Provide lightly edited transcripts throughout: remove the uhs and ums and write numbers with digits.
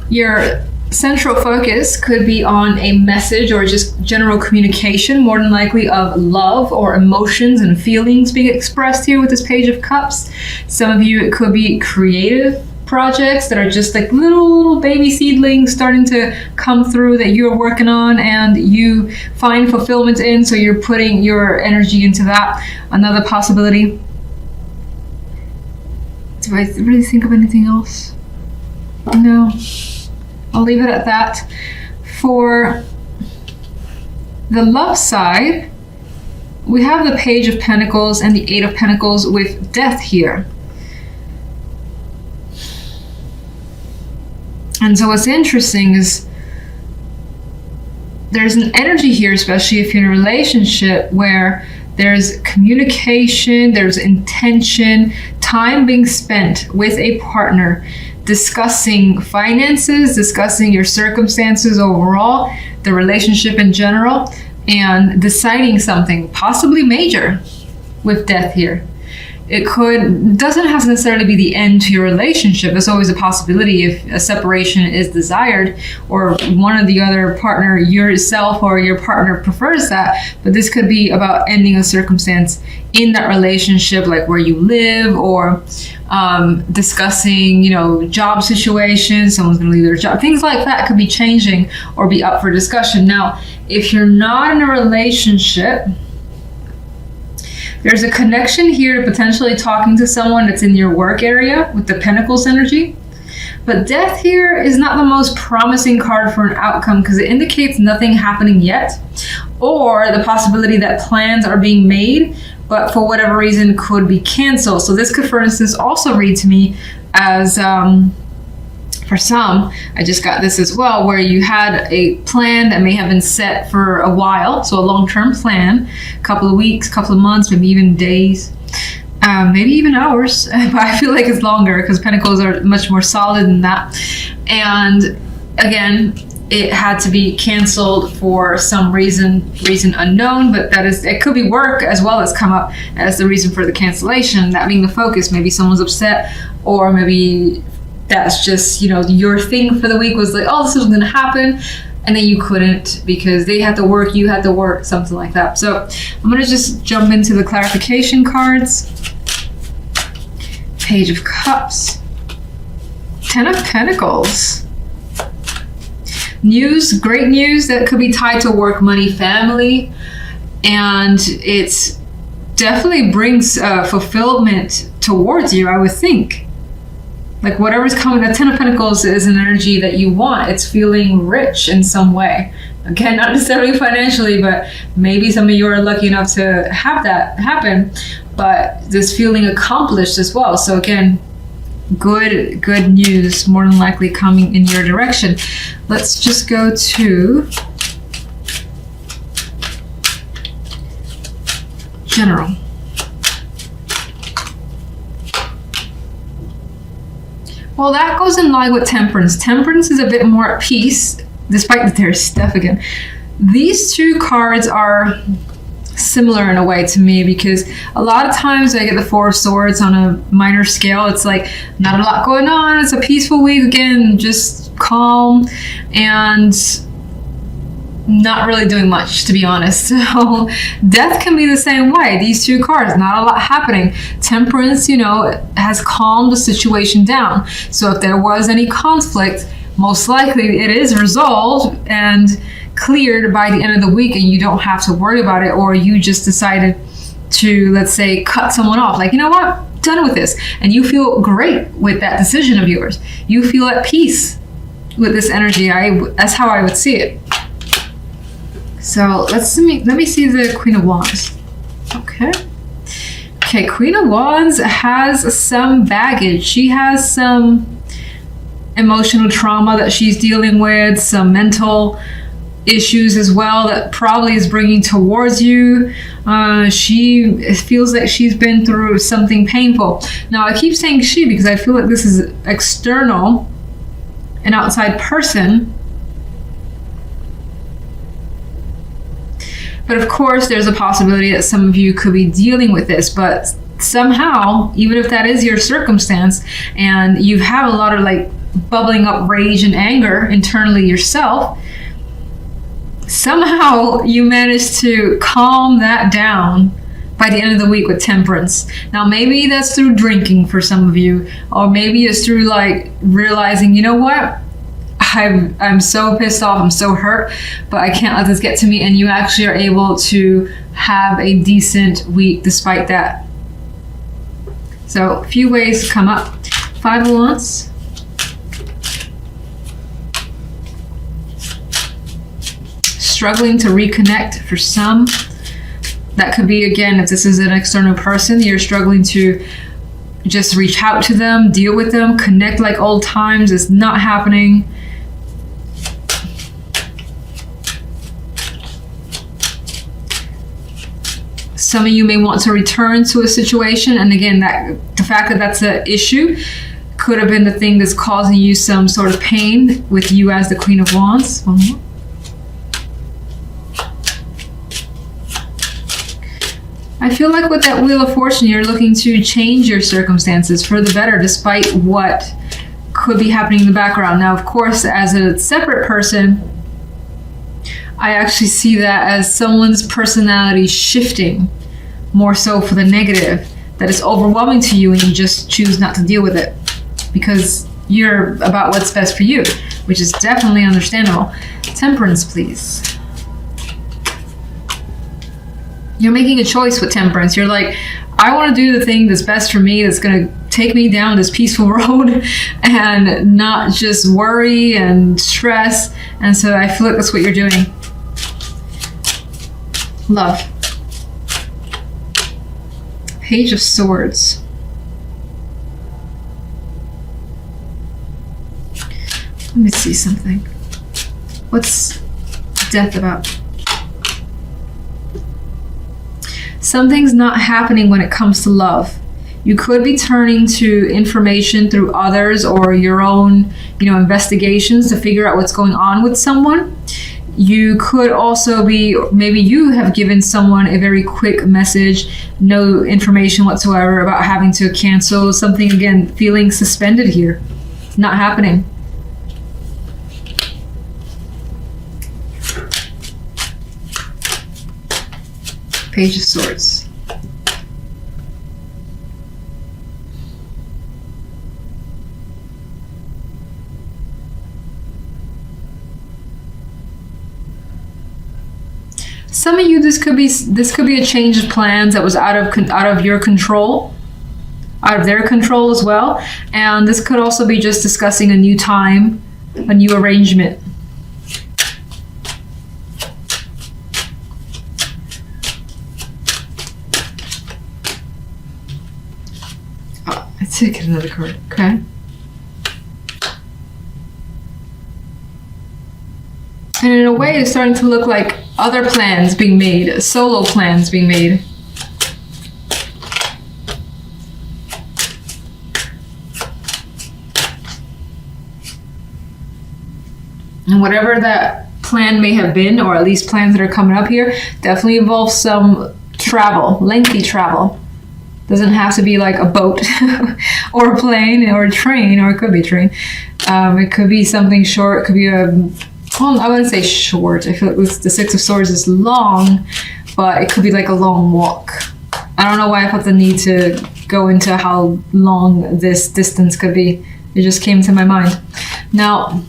Your central focus could be on a message or just general communication, more than likely of love or emotions and feelings being expressed here with this Page of Cups. Some of you, it could be creative projects that are just like little baby seedlings starting to come through that you're working on and you find fulfillment in, so you're putting your energy into that. Another possibility. Do I really think of anything else? No. I'll leave it at that. For the love side, we have the Page of Pentacles and the Eight of Pentacles with Death here. And so what's interesting is there's an energy here, especially if you're in a relationship, where there's communication, there's intention, time being spent with a partner, discussing finances, discussing your circumstances overall, the relationship in general, and deciding something possibly major with Death here. It doesn't have to necessarily be the end to your relationship. There's always a possibility if a separation is desired or one or the other partner, yourself or your partner, prefers that. But this could be about ending a circumstance in that relationship, like where you live, or discussing, job situations. Someone's going to leave their job. Things like that could be changing or be up for discussion. Now, if you're not in a relationship, there's a connection here to potentially talking to someone that's in your work area with the Pentacles energy. But Death here is not the most promising card for an outcome because it indicates nothing happening yet, or the possibility that plans are being made, but for whatever reason could be canceled. So this could, for instance, also read to me as, for some, I just got this as well, where you had a plan that may have been set for a while, so a long-term plan, a couple of weeks, couple of months, maybe even days, maybe even hours, but I feel like it's longer because Pentacles are much more solid than that. And again, it had to be canceled for some reason unknown, but it could be work as well as come up as the reason for the cancellation, that being the focus. Maybe someone's upset, or maybe that's just, your thing for the week was like, oh, this was going to happen. And then you couldn't because they had to work, you had to work, something like that. So I'm going to just jump into the clarification cards. Page of Cups. Ten of Pentacles. News, great news that could be tied to work, money, family. And it definitely brings fulfillment towards you, I would think. Like whatever's coming, the Ten of Pentacles is an energy that you want. It's feeling rich in some way. Again, not necessarily financially, but maybe some of you are lucky enough to have that happen. But this feeling accomplished as well. So again, good news more than likely coming in your direction. Let's just go to general. Well, that goes in line with Temperance. Temperance is a bit more at peace, despite that there's stuff again. These two cards are similar in a way to me, because a lot of times I get the Four of Swords on a minor scale. It's like not a lot going on. It's a peaceful week, again, just calm and not really doing much, to be honest. So Death can be the same way. These two cards, not a lot happening. Temperance, has calmed the situation down. So if there was any conflict, most likely it is resolved and cleared by the end of the week, and you don't have to worry about it, or you just decided to, let's say, cut someone off. Like, you know what? Done with this. And you feel great with that decision of yours. You feel at peace with this energy. That's how I would see it. So let me see the Queen of Wands. Okay, Queen of Wands has some baggage. She has some emotional trauma that she's dealing with, some mental issues as well that probably is bringing towards you. She feels like she's been through something painful. Now, I keep saying she because I feel like this is external, an outside person. But of course, there's a possibility that some of you could be dealing with this, but somehow, even if that is your circumstance, and you have a lot of bubbling up rage and anger internally yourself, somehow you manage to calm that down by the end of the week with temperance. Now, maybe that's through drinking for some of you, or maybe it's through like realizing, you know what? I'm so pissed off, I'm so hurt, but I can't let this get to me, and you actually are able to have a decent week despite that. So a few ways to come up. 5 of Wands. Struggling to reconnect for some. That could be, again, if this is an external person, you're struggling to just reach out to them, deal with them, connect like old times. It's not happening. Some of you may want to return to a situation, and again, that the fact that that's an issue could have been the thing that's causing you some sort of pain with you as the Queen of Wands. One more. I feel like with that Wheel of Fortune, you're looking to change your circumstances for the better, despite what could be happening in the background. Now, of course, as a separate person, I actually see that as someone's personality shifting more so for the negative, that is overwhelming to you and you just choose not to deal with it because you're about what's best for you, which is definitely understandable. Temperance, please. You're making a choice with temperance. You're like, I want to do the thing that's best for me, that's going to take me down this peaceful road and not just worry and stress. And so I feel like that's what you're doing. Love. Page of Swords. Let me see something. What's death about? Something's not happening when it comes to love. You could be turning to information through others or your own, investigations to figure out what's going on with someone. You could also be, maybe you have given someone a very quick message, no information whatsoever about having to cancel something. Again, feeling suspended here. Not happening. Page of Swords. Some of you, this could be a change of plans that was out of your control, out of their control as well. And this could also be just discussing a new time, a new arrangement. Let's take another card, okay? And in a way, it's starting to look like other plans being made, solo plans being made. And whatever that plan may have been, or at least plans that are coming up here, definitely involves some travel, lengthy travel. Doesn't have to be like a boat or a plane or a train, or it could be a train. It could be something short. It could be I wouldn't say short. I feel like the Six of Swords is long, but it could be like a long walk. I don't know why I felt the need to go into how long this distance could be. It just came to my mind. Now,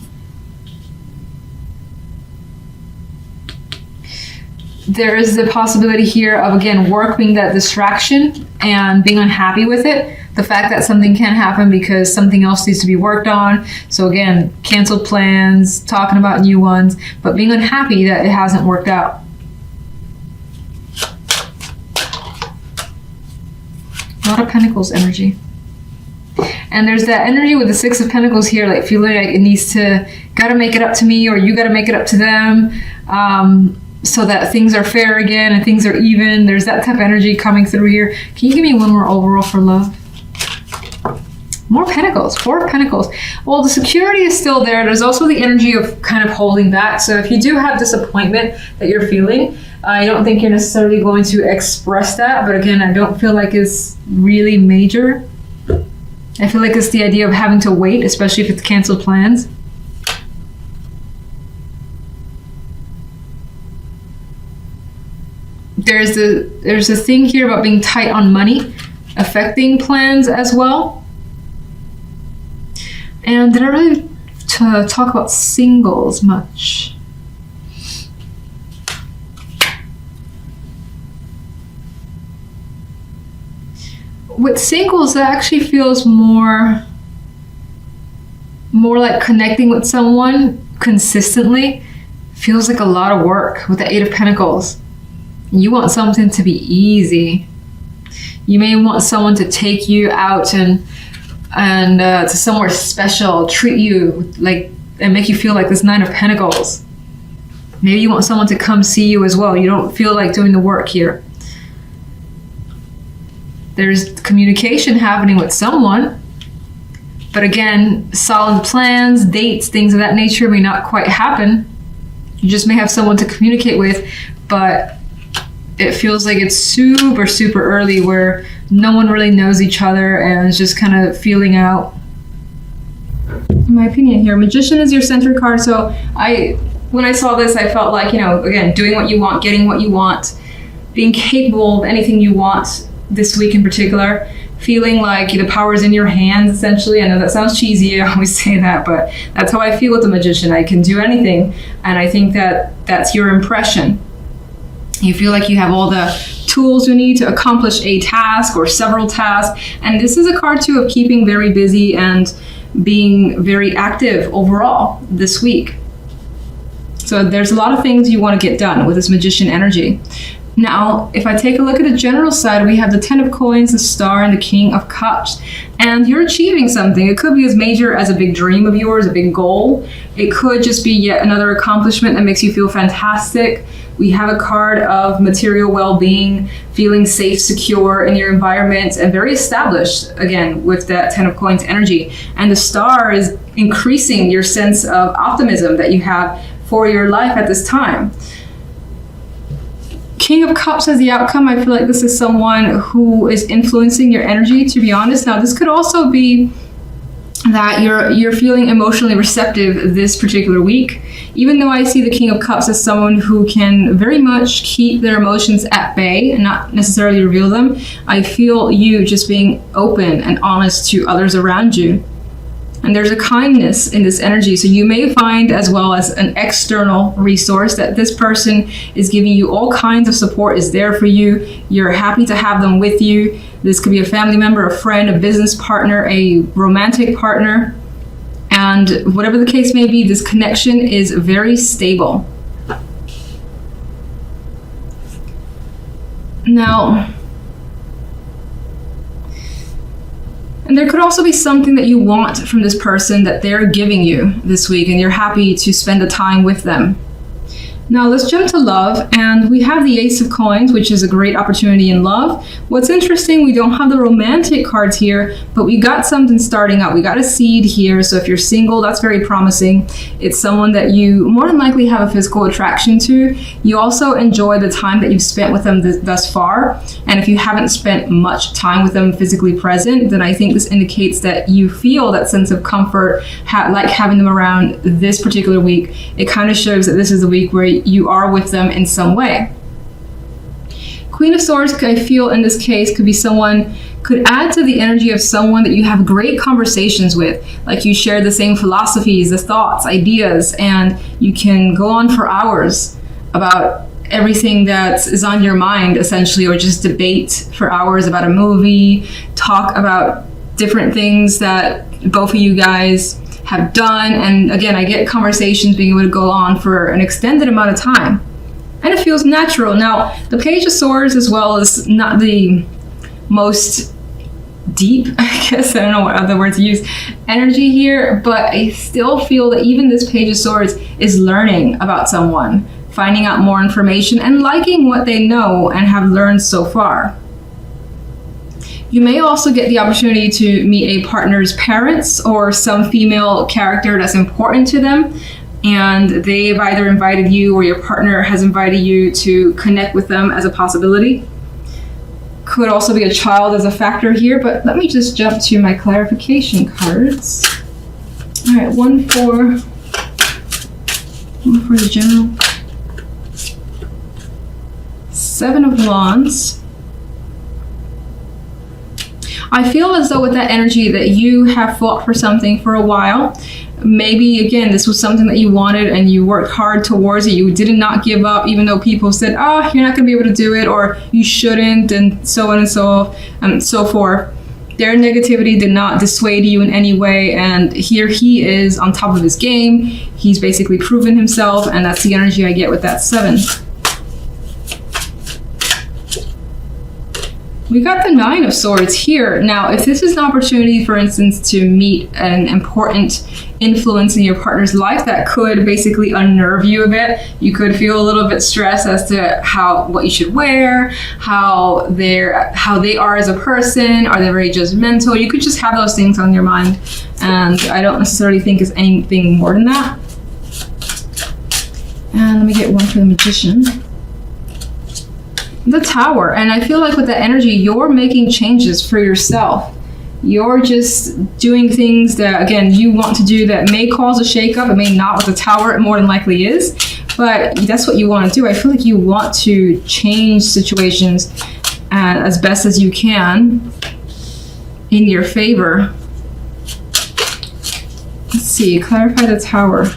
there is the possibility here of, again, work being that distraction and being unhappy with it. The fact that something can't happen because something else needs to be worked on. So again, canceled plans, talking about new ones, but being unhappy that it hasn't worked out. A lot of Pentacles energy. And there's that energy with the Six of Pentacles here, like feeling like it needs to, gotta make it up to me, or you gotta make it up to them. So that things are fair again and things are even. There's that type of energy coming through here. Can you give me one more overall for love? More Pentacles, 4 of Pentacles. Well, the security is still there. There's also the energy of kind of holding back. So if you do have disappointment that you're feeling, I don't think you're necessarily going to express that. But again, I don't feel like it's really major. I feel like it's the idea of having to wait, especially if it's canceled plans. There's a thing here about being tight on money, affecting plans as well. And did I really talk about singles much? With singles, that actually feels more like connecting with someone consistently. Feels like a lot of work with the Eight of Pentacles. You want something to be easy. You may want someone to take you out and to somewhere special, treat you like, and make you feel like this Nine of Pentacles. Maybe you want someone to come see you as well. You don't feel like doing the work here. There's communication happening with someone. But again, solid plans, dates, things of that nature may not quite happen. You just may have someone to communicate with, but it feels like it's super, super early where no one really knows each other and is just kind of feeling out. In my opinion here, Magician is your center card. So when I saw this, I felt like, again, doing what you want, getting what you want, being capable of anything you want this week in particular, feeling like the power is in your hands, essentially. I know that sounds cheesy, I always say that, but that's how I feel with the Magician. I can do anything, and I think that that's your impression. You feel like you have all the tools you need to accomplish a task or several tasks, and this is a card too of keeping very busy and being very active overall this week. So there's a lot of things you want to get done with this Magician energy. Now, if I take a look at the general side, we have the Ten of Coins, the Star, and the King of Cups. And you're achieving something. It could be as major as a big dream of yours, a big goal. It could just be yet another accomplishment that makes you feel fantastic. We have a card of material well-being, feeling safe, secure in your environment, and very established, again, with that Ten of Coins energy. And the Star is increasing your sense of optimism that you have for your life at this time. King of Cups as the outcome, I feel like this is someone who is influencing your energy, to be honest. Now, this could also be that you're feeling emotionally receptive this particular week. Even though I see the King of Cups as someone who can very much keep their emotions at bay and not necessarily reveal them, I feel you just being open and honest to others around you. And there's a kindness in this energy. So you may find, as well as an external resource, that this person is giving you all kinds of support, is there for you. You're happy to have them with you. This could be a family member, a friend, a business partner, a romantic partner. And whatever the case may be, this connection is very stable. Now, and there could also be something that you want from this person that they're giving you this week, and you're happy to spend the time with them. Now let's jump to love, and we have the Ace of Coins, which is a great opportunity in love. What's interesting, we don't have the romantic cards here, but we got something starting up. We got a seed here, so if you're single, that's very promising. It's someone that you more than likely have a physical attraction to. You also enjoy the time that you've spent with them thus far, and if you haven't spent much time with them physically present, then I think this indicates that you feel that sense of comfort, like having them around this particular week. It kind of shows that this is a week where you are with them in some way. Queen of Swords, I feel in this case, could be someone, could add to the energy of someone that you have great conversations with. Like you share the same philosophies, the thoughts, ideas, and you can go on for hours about everything that is on your mind, essentially, or just debate for hours about a movie, talk about different things that both of you guys have done. And again, I get conversations being able to go on for an extended amount of time, and it feels natural. Now, the Page of Swords, as well, is not the most deep, I guess, I don't know what other words to use, energy here, but I still feel that even this Page of Swords is learning about someone, finding out more information, and liking what they know and have learned so far. You may also get the opportunity to meet a partner's parents or some female character that's important to them, and they've either invited you or your partner has invited you to connect with them as a possibility. Could also be a child as a factor here, but let me just jump to my clarification cards. All right, one for the general. 7 of Wands. I feel as though with that energy that you have fought for something for a while. Maybe, again, this was something that you wanted and you worked hard towards it. You did not give up, even though people said, oh, you're not going to be able to do it, or you shouldn't, and so on and so forth. Their negativity did not dissuade you in any way, and here he is on top of his game. He's basically proven himself, and that's the energy I get with that 7. We got the 9 of Swords here. Now, if this is an opportunity, for instance, to meet an important influence in your partner's life that could basically unnerve you a bit, you could feel a little bit stressed as to what you should wear, how they are as a person. Are they very judgmental? You could just have those things on your mind, and I don't necessarily think it's anything more than that. And let me get one for the Magician. The Tower. And I feel like with that energy, you're making changes for yourself. You're just doing things that, again, you want to do that may cause a shakeup. It may not with the Tower. It more than likely is. But that's what you want to do. I feel like you want to change situations as best as you can in your favor. Let's see. Clarify the Tower.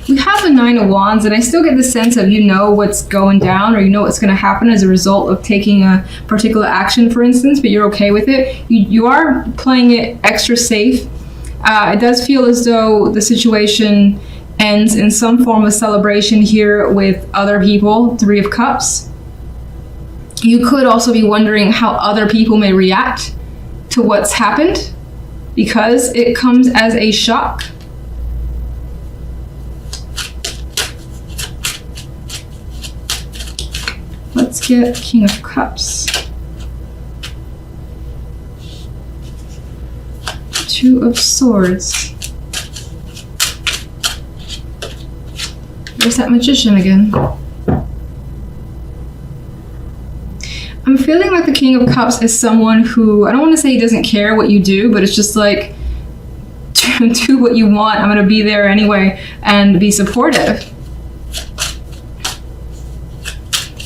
We have the 9 of Wands, and I still get the sense of you know what's going down, or you know what's going to happen as a result of taking a particular action, for instance, but you're okay with it. You are playing it extra safe. It does feel as though the situation ends in some form of celebration here with other people. 3 of Cups. You could also be wondering how other people may react to what's happened, because it comes as a shock. Let's get King of Cups. 2 of Swords. There's that Magician again. I'm feeling like the King of Cups is someone who, I don't want to say he doesn't care what you do, but it's just like, do what you want. I'm going to be there anyway and be supportive.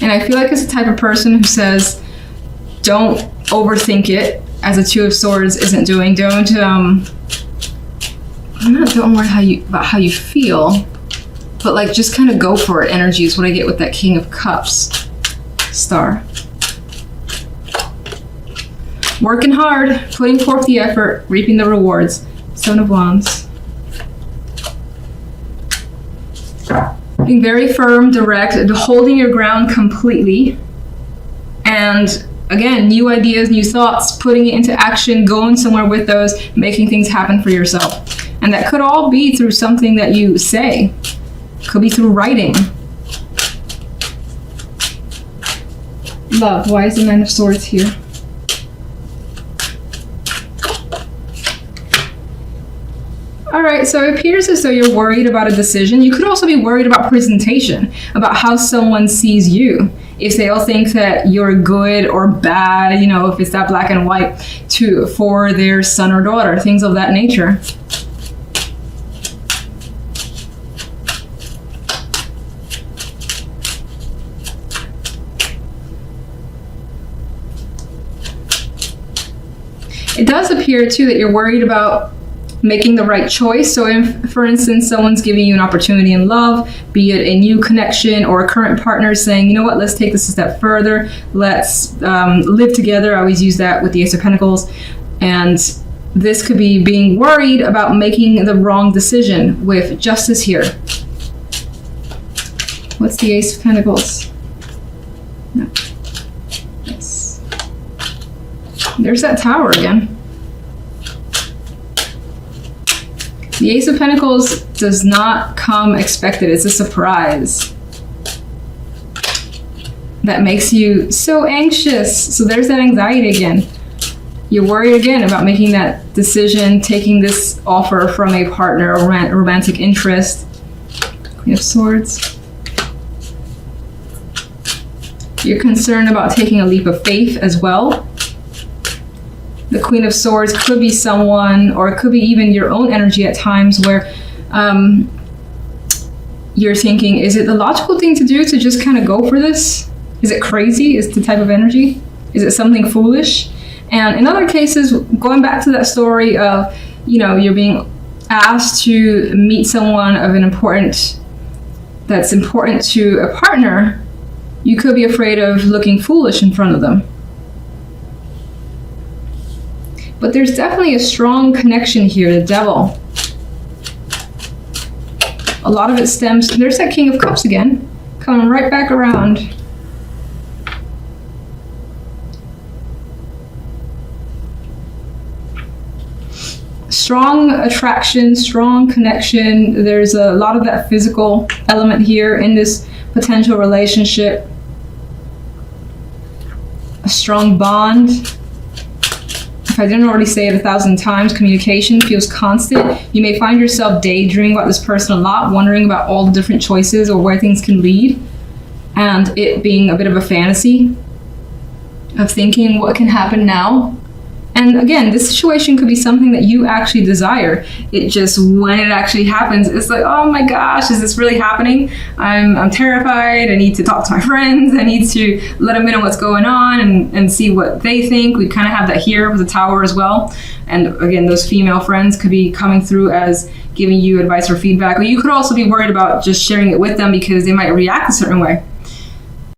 And I feel like it's the type of person who says, don't overthink it, as a 2 of Swords isn't doing. Don't worry about how you feel, but like just kind of go for it energy is what I get with that King of Cups star. Working hard, putting forth the effort, reaping the rewards. 7 of Wands. Being very firm, direct, holding your ground completely. And again, new ideas, new thoughts, putting it into action, going somewhere with those, making things happen for yourself. And that could all be through something that you say. Could be through writing. Love. Why is the 9 of Swords here? All right, so it appears as though you're worried about a decision. You could also be worried about presentation, about how someone sees you. If they all think that you're good or bad, you know, if it's that black and white for their son or daughter, things of that nature. It does appear too that you're worried about making the right choice. So if, for instance, someone's giving you an opportunity in love, be it a new connection or a current partner saying, you know what, let's take this a step further. Let's live together. I always use that with the Ace of Pentacles. And this could be being worried about making the wrong decision with Justice here. What's the Ace of Pentacles? No. Yes. There's that Tower again. The Ace of Pentacles does not come expected. It's a surprise that makes you so anxious. So there's that anxiety again. You're worried again about making that decision, taking this offer from a partner or romantic interest. Queen of Swords. You're concerned about taking a leap of faith as well. The Queen of Swords could be someone, or it could be even your own energy at times where you're thinking, is it the logical thing to do to just kind of go for this? Is it crazy? Is the type of energy? Is it something foolish? And in other cases, going back to that story of, you're being asked to meet someone that's important to a partner, you could be afraid of looking foolish in front of them. But there's definitely a strong connection here, the Devil. A lot of it stems, there's that King of Cups again, coming right back around. Strong attraction, strong connection. There's a lot of that physical element here in this potential relationship. A strong bond. If I didn't already say it 1,000 times, communication feels constant. You may find yourself daydreaming about this person a lot, wondering about all the different choices or where things can lead, and it being a bit of a fantasy of thinking what can happen now. And again, this situation could be something that you actually desire. It just, when it actually happens, it's like, oh my gosh, is this really happening? I'm terrified. I need to talk to my friends. I need to let them know what's going on and see what they think. We kind of have that here with the Tower as well. And again, those female friends could be coming through as giving you advice or feedback. Or you could also be worried about just sharing it with them because they might react a certain way.